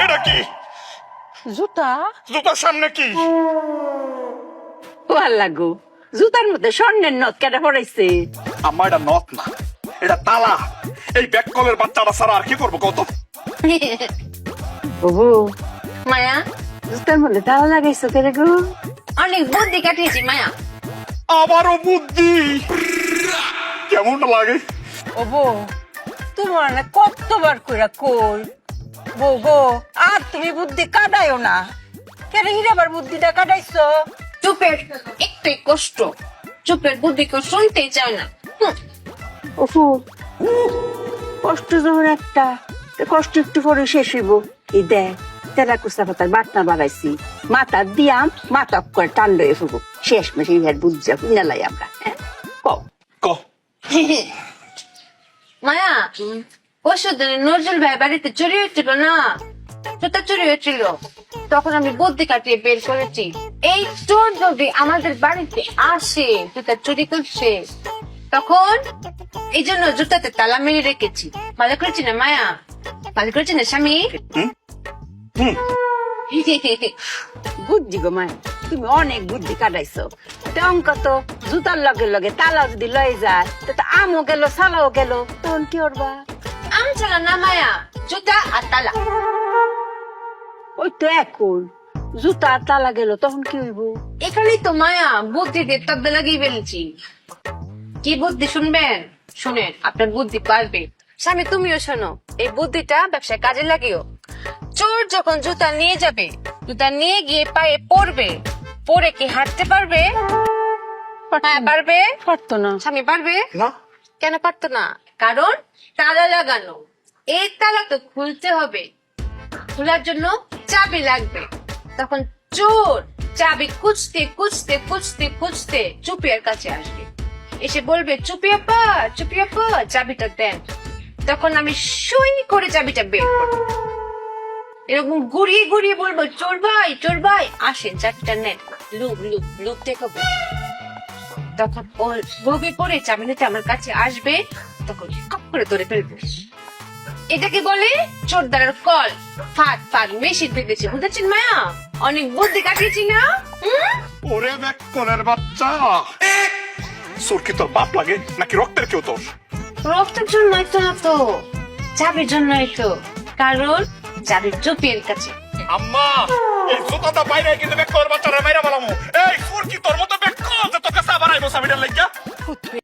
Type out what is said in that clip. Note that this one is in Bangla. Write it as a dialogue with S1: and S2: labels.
S1: এটা কি?
S2: জুতা?
S1: জুতার সামনে কি?
S2: ও আল্লাহ গো, জুতার মধ্যে স্বর্ণের নথ কেটে পড়াইছে।
S1: আম্মা এটা নথ না, এটা তালা। এই ব্যাককলের বাচ্চাটা ছাড়া আর কি করবো কত?
S2: ওহো মায়া, জুতার মধ্যে তালা লাগাইছো কেরে গো?
S3: অনেক বুদ্ধি কাটিয়েছি মায়া।
S1: আবারও বুদ্ধি। কেমন লাগে?
S2: ও বউ, তোমার না কতবার কইরা কই বউ গো, আর তুমি বুদ্ধি কাটাইও না। কেরে হিরাবার বুদ্ধিটা কাটাইছো?
S3: চুপের একটু কষ্ট, চুপের বুদ্ধি কেউ শুনতেই চায় না।
S2: ওহো, কষ্ট যখন একটা, কষ্ট একটু পরে শেষ হইব। এই দেখ, তেরা কুচা পাতার বাটনা বাড়াইছি, মাথা দিয়াম, মাথা করে টান লয়ে ফুবো। শেষ মেশে ইহার বুঝা কিনালাই আমরা। কও
S1: ক।
S3: মায়া, পরশুদিন নজরুল ভাই বাড়িতে চুরি হয়েছিল না, জুতা চুরি হয়েছিল। তখন আমি বুদ্ধি কাটিয়ে বের করেছি, এই চোর যদি আমাদের বাড়িতে আসে জুতা চুরি করছে, তখন এই জন্য জুতাতে তালা মেরে রেখেছি। ভালো করেছি না মায়া? ভালো করেছি না স্বামী?
S2: বুদ্ধি গো মায়, তুমি অনেক বুদ্ধি কাটাইছো। অঙ্ক তো জুতার লগে লগে তালা যদি লয়ে যায়, তো আমও গেল সালাও গেল, তখন কি করবা?
S3: আম চালা না মায়া, জুতা আর তালা।
S2: ওই তো এখন জুতা আর তালা গেল, তখন কি হইব?
S3: এখানেই তো মায়া বুদ্ধি দিয়ে তব্দা লাগিয়ে ফেলেছি। কি বুদ্ধি শুনবেন? শুনেন, আপনার বুদ্ধি পারবে। স্বামী তুমিও শোনো, এই বুদ্ধিটা ব্যবসায় কাজে লাগিও। চোর যখন জুতা নিয়ে যাবে, জুতা নিয়ে গিয়ে পায়ে পড়বে, পরে কি হাঁটতে পারবে? হ্যাঁ পারবে।
S2: পারতো না।
S3: স্বামী পারবে
S1: না।
S3: কেন পারতো না? কারণ তালা লাগানো। এই তালা তো খুলতে হবে, খোলার জন্য চাবি লাগবে। তখন চোর চাবি খুঁজতে খুঁজতে খুঁজতে খুঁজতে চুপিয়ার কাছে আসবে, এসে বলবে চুপি আপা, চুপি আপা চাবিটা দেন। তখন আমি সুই করে চাবিটা বের করবো, এরকম ঘুরিয়ে ঘুরিয়ে বলবো চোর ভাই আসেন চাবিটা নেন, লুক লুক লুক দেখাবো। তখন ও লোভে পড়ে চাবি নিতে আমার কাছে আসবে, তখন কপ করে ধরে ফেলবে। এটাকে বলে চোরদারের কল। ফাঁদ ফাঁদ মেশিন পেতেছে, বুঝেছেন মায়া? অনেক বুদ্ধি কাটিয়েছি না?
S1: ওরে ব্যাককলের বাচ্চা, চোর কি তোর বাপ লাগে নাকি রক্তের কেউ তোর?
S3: রক্তের জন্যই তো না তো, চাবির জন্যই তো। কারণ চাবির চুপির কাছে।
S1: আম্মা, এই জুতাটা বাইরে কিন্তু ব্যাককলের বাচ্চারা মাইরা বলামু। এই চোর কি তোর মতো ব্যাককল যে তোর কাছে আবার আইবো চাবিটার লাগিয়া?